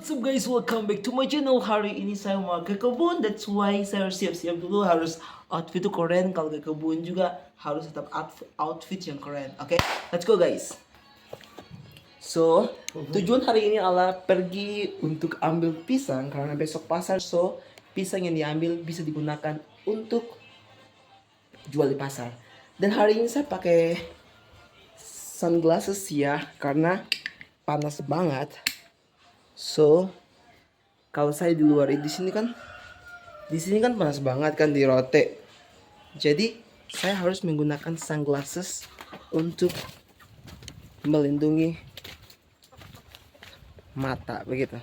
What's up guys? Welcome back to my channel. Hari ini saya mau ke kebun. That's why saya harus siap-siap dulu. Harus outfit itu keren. Kalau ke kebun juga harus tetap outfit yang keren. Oke, let's go guys. So, tujuan hari ini adalah pergi untuk ambil pisang. Karena besok pasar. So, pisang yang diambil bisa digunakan untuk jual di pasar. Dan hari ini saya pakai sunglasses ya. Karena panas banget. So, kalau saya di luar di sini kan panas banget kan di Rote. Jadi saya harus menggunakan sunglasses untuk melindungi mata begitu.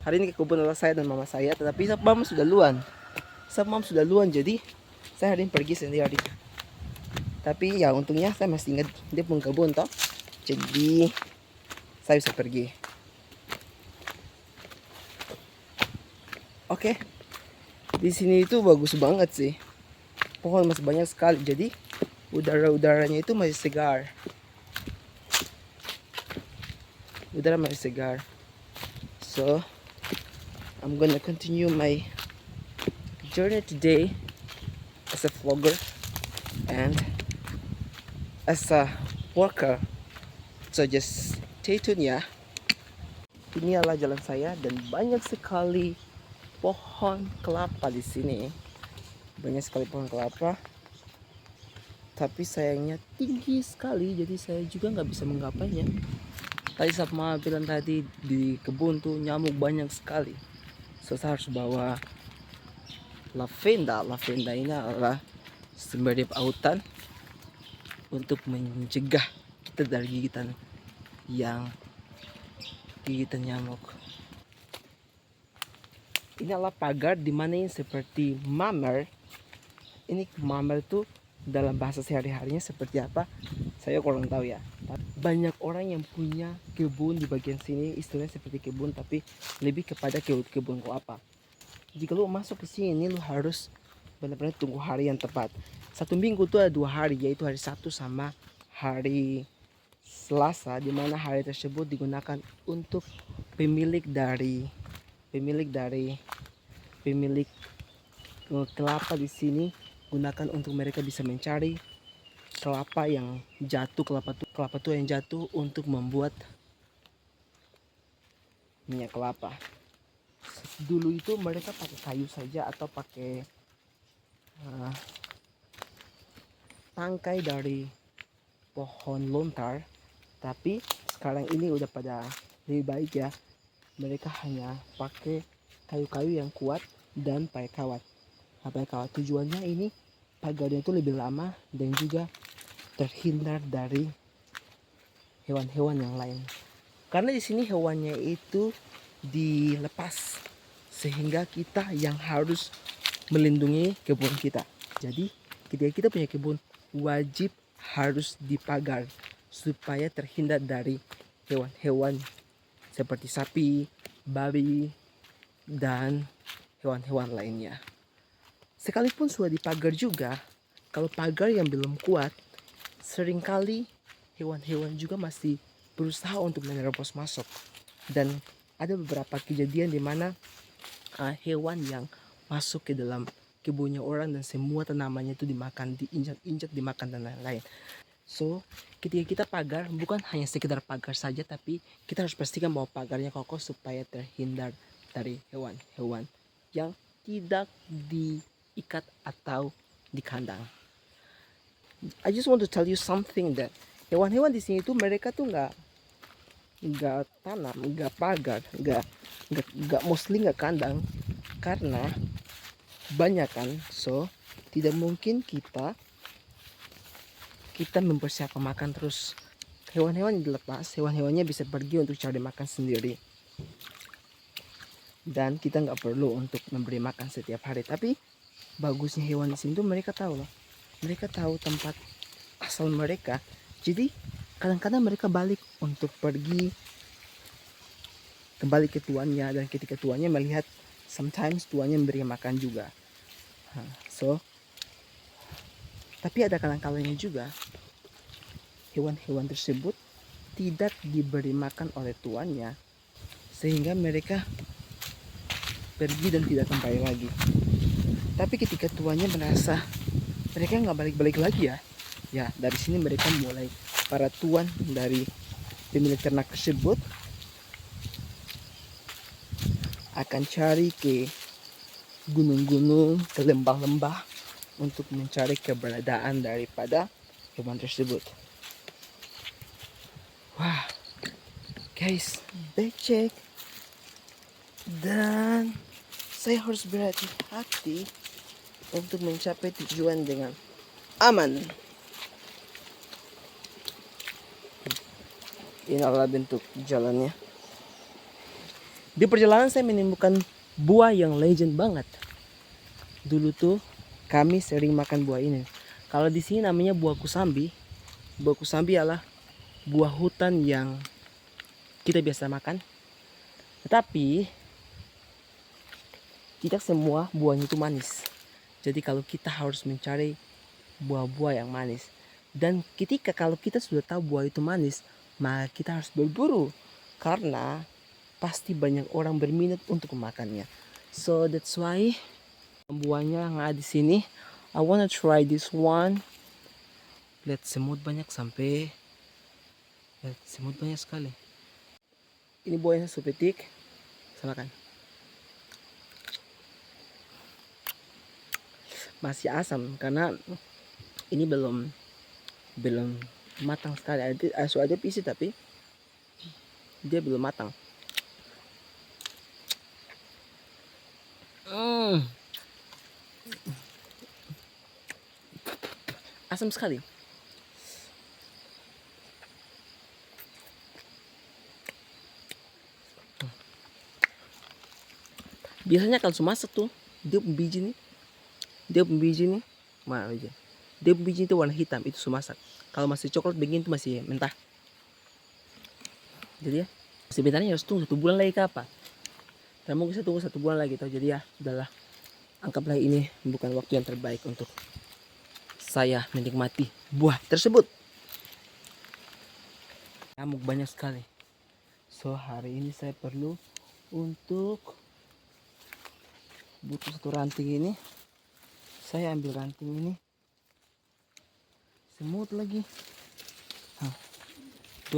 Hari ini ke kebun adalah saya dan mama saya, tetapi mama sudah duluan. Jadi saya hari ini pergi sendiri. Tapi ya untungnya saya masih ingat dia pun kebun toh. Jadi saya bisa pergi. Oke. Di sini itu bagus banget sih. Pohon masih banyak sekali. Jadi udara-udaranya itu masih segar. Udara masih segar. So I'm gonna continue my journey today as a vlogger and as a worker. So just stay tune ya. Ini adalah jalan saya dan banyak sekali pohon kelapa di sini. Banyak sekali pohon kelapa. Tapi sayangnya tinggi sekali, jadi saya juga nggak bisa menggapainya. Tadi sama bilang tadi di kebun tuh nyamuk banyak sekali. So saya harus bawa lavenda. Lavenda ini adalah sumber autan untuk mencegah kita dari gigitan nyamuk. Ini adalah pagar di mana yang seperti mamer. Ini mamer tuh dalam bahasa sehari-harinya seperti apa? Saya kurang tahu ya. Banyak orang yang punya kebun di bagian sini, istilahnya seperti kebun tapi lebih kepada kebun kelapa. Jika lu masuk ke sini, lu harus benar-benar tunggu hari yang tepat. Satu minggu tuh ada 2 hari, yaitu hari Sabtu sama hari Selasa, di mana hari tersebut digunakan untuk pemilik kelapa di sini, gunakan untuk mereka bisa mencari kelapa yang jatuh, kelapa tua yang jatuh untuk membuat minyak kelapa. Dulu itu mereka pakai kayu saja atau pakai tangkai dari pohon lontar, tapi sekarang ini udah pada lebih baik ya. Mereka hanya pakai kayu-kayu yang kuat dan pakai kawat. Tujuannya ini pagarnya itu lebih lama dan juga terhindar dari hewan-hewan yang lain. Karena di sini hewannya itu dilepas, sehingga kita yang harus melindungi kebun kita. Jadi ketika kita punya kebun, wajib harus dipagar supaya terhindar dari hewan-hewan seperti sapi, babi, dan hewan-hewan lainnya. Sekalipun sudah dipagar juga, kalau pagar yang belum kuat, seringkali hewan-hewan juga masih berusaha untuk menerobos masuk. Dan ada beberapa kejadian di mana hewan yang masuk ke dalam kebunnya orang dan semua tanamannya itu dimakan, diinjak-injak, dimakan dan lain-lain. So, ketika kita pagar, bukan hanya sekedar pagar saja, tapi kita harus pastikan bahwa pagarnya kokoh supaya terhindar dari hewan-hewan yang tidak diikat atau di kandang. I just want to tell you something that hewan-hewan di sini tuh mereka tuh nggak tanam, nggak pagar, nggak mostly nggak kandang karena banyak kan. So tidak mungkin kita mempersiapkan makan terus. Hewan-hewan dilepas, hewan-hewannya bisa pergi untuk cari makan sendiri. Dan kita nggak perlu untuk memberi makan setiap hari. Tapi bagusnya hewan di sini tuh mereka tahu loh. Mereka tahu tempat asal mereka. Jadi kadang-kadang mereka balik untuk kembali ke tuannya, dan ketika tuannya melihat, sometimes tuannya memberi makan juga. Tapi ada kadang-kadangnya juga hewan-hewan tersebut tidak diberi makan oleh tuannya sehingga mereka pergi dan tidak kembali lagi. Tapi ketika tuannya merasa mereka nggak balik-balik lagi ya dari sini mereka mulai, para tuan dari pemilik ternak tersebut akan cari ke gunung-gunung, ke lembah-lembah untuk mencari keberadaan daripada hewan tersebut. Wah, guys, becek. Dan saya harus berhati-hati untuk mencapai tujuan dengan aman. Ini adalah bentuk jalannya. Di perjalanan saya menemukan buah yang legend banget. Dulu tuh kami sering makan buah ini. Kalau di sini namanya buah kusambi. Buah kusambi adalah buah hutan yang kita biasa makan. Tetapi tidak semua buahnya itu manis. Jadi kalau kita harus mencari buah-buah yang manis. Dan ketika kalau kita sudah tahu buah itu manis, maka kita harus berburu. Karena pasti banyak orang berminat untuk memakannya. So that's why buahnya yang ada di sini. I wanna try this one. Lihat semut banyak semut banyak sekali. Ini buahnya supetik. Saya makan. Masih asam karena ini belum matang sekali. Ada isi tapi dia belum matang. Asam sekali. Biasanya kalau masak tuh dia biji nih mana aja. Dia biji itu warna hitam, itu sumasak. Kalau masih coklat begini itu masih mentah. Jadi ya sebenarnya harus tunggu 1 bulan lagi ke apa. Dan mungkin saya tunggu 1 bulan lagi. Jadi ya sudahlah, anggaplah ini bukan waktu yang terbaik untuk saya menikmati buah tersebut. Nyamuk banyak sekali. So hari ini saya perlu untuk butuh 1 ranting ini. Saya ambil ranting ini. Semut lagi. 2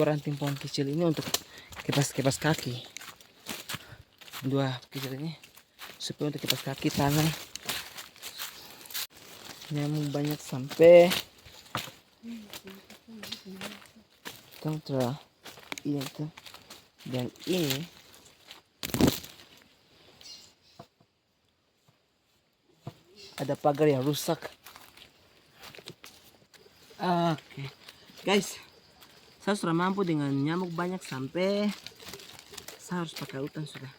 ranting pohon kecil ini untuk kipas kaki. 2 kecil ini supaya untuk kipas kaki tangan. Nyamuk banyak sampai kontra ini tuh. Dan ini ada pagar yang rusak. Oke. Guys, saya sudah mampu dengan nyamuk banyak sampai saya harus pakai hutan sudah.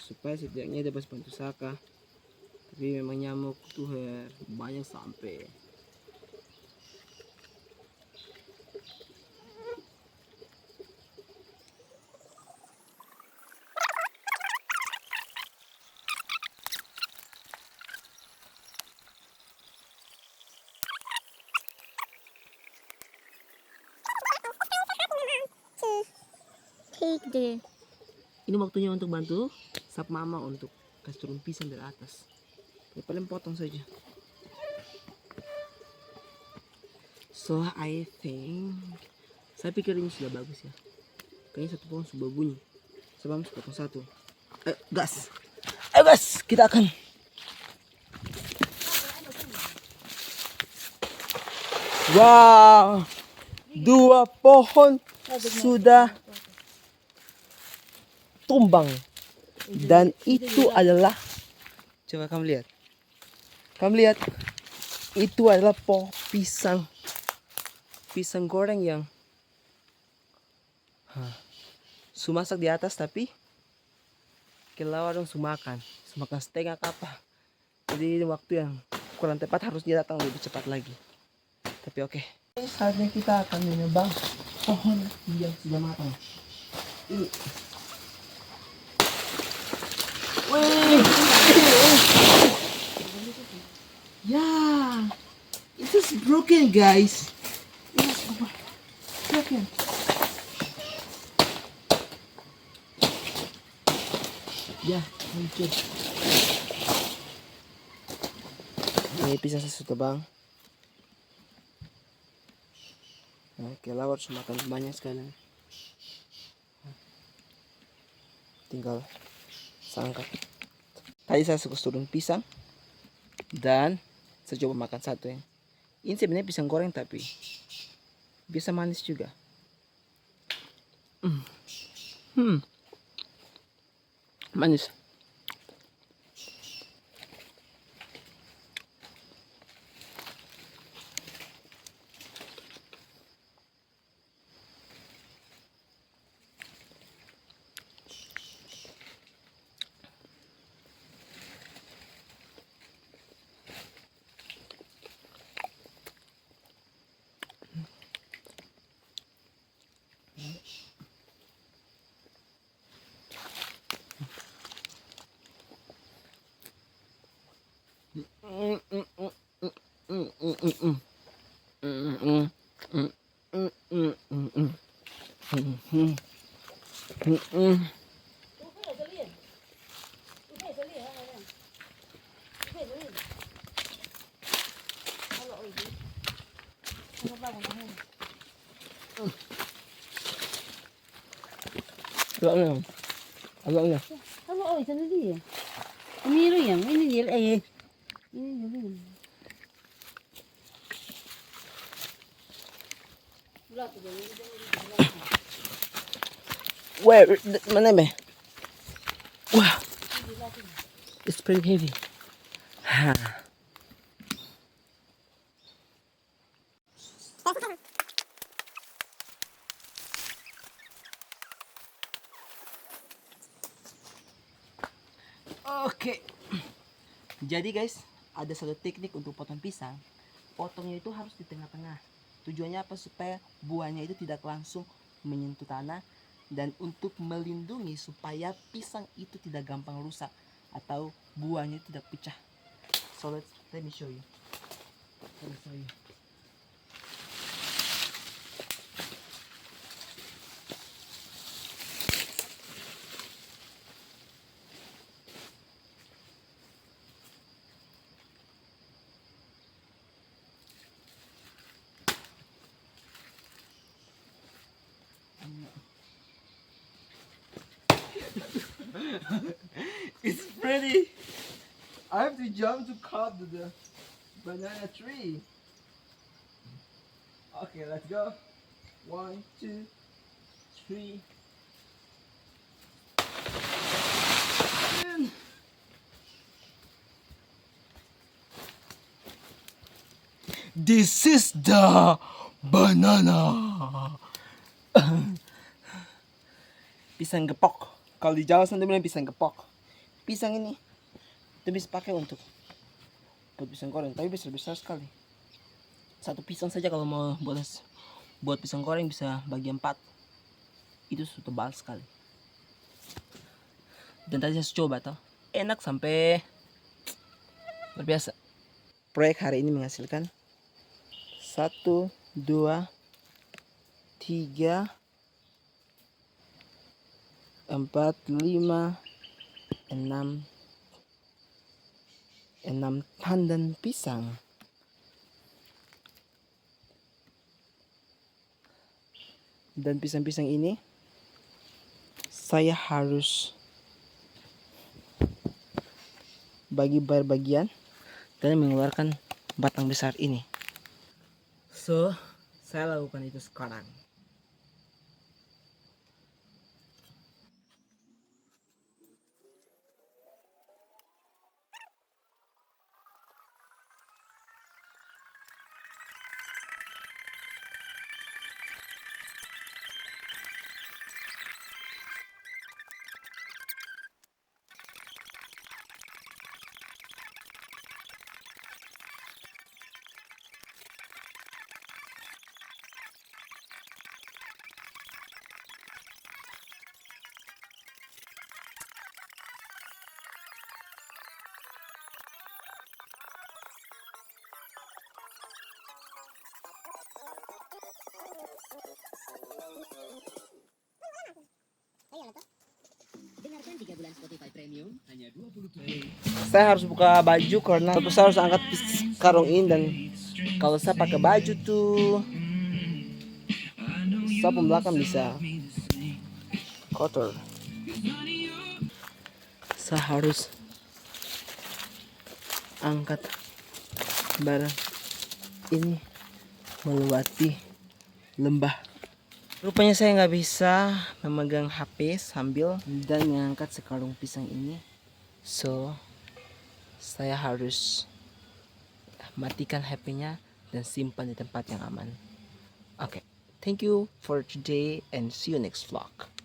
Supaya setidaknya dapat bantu Saka. Tapi memang nyamuk tuh banyak sampai. Ini waktunya untuk bantu sap mama untuk kasih turun pisang dari atas. Ya, paling potong saja. So I think, saya pikir ini sudah bagus ya. Kayaknya 1 pohon sudah bunyi. Saya harus potong 1. Gas. Ayo gas, kita akan. Wow, 2 pohon sudah tumbang. Dan itu adalah, coba kamu lihat, itu adalah pohon pisang goreng yang sumasak di atas, tapi kelawar dong sumakan setengah apa. Jadi waktu yang kurang tepat, harus dia datang lebih cepat lagi. Tapi oke. Saatnya kita akan menebang pohon yang sudah matang. Ini. Yeah, it is broken, guys. It is broken. Ya, hancur. Ini pisang saya sudah bang. Nah, kelelawar harus makan banyak sekali. Tinggal saya angkat. Tadi saya suka turun pisang dan saya coba makan satu yang ini sebenarnya pisang goreng tapi bisa manis juga. Manis. Agaknya. Agaknya. Ano oy, sandali eh. Umiro yan. Ini nil eh. Ini nil. Where? Mana be? Wow. It's pretty heavy. Ha. Oke. Jadi guys, ada satu teknik untuk potong pisang. Potongnya itu harus di tengah-tengah. Tujuannya apa? Supaya buahnya itu tidak langsung menyentuh tanah dan untuk melindungi supaya pisang itu tidak gampang rusak atau buahnya tidak pecah. So let me show you. Let me show you. It's pretty. I have to jump to cut the banana tree. Okay, let's go. 1, 2, 3. This is the banana. Pisang gepok. Kalau di Jawa sana bilang pisang gepok. Pisang ini itu bisa pakai untuk buat pisang goreng, tapi besar-besar sekali. Satu pisang saja kalau mau buat pisang goreng bisa bagi 4. Itu sudah tebal sekali. Dan tadi saya coba toh, enak sampai luar biasa. Proyek hari ini menghasilkan 1, 2, 3, 4, 5, 6 tandan pisang. Dan pisang-pisang ini saya harus bagi bagian dan mengeluarkan batang besar ini. So, saya lakukan itu sekarang. Saya harus buka baju karena saya harus angkat karung ini, dan kalau saya pakai baju tuh saya belakang bisa kotor. Saya harus angkat barang ini melewati lembah. Rupanya saya nggak bisa memegang HP sambil dan mengangkat sekarung pisang ini. So, saya harus matikan HP-nya dan simpan di tempat yang aman. Oke, thank you for today and see you next vlog.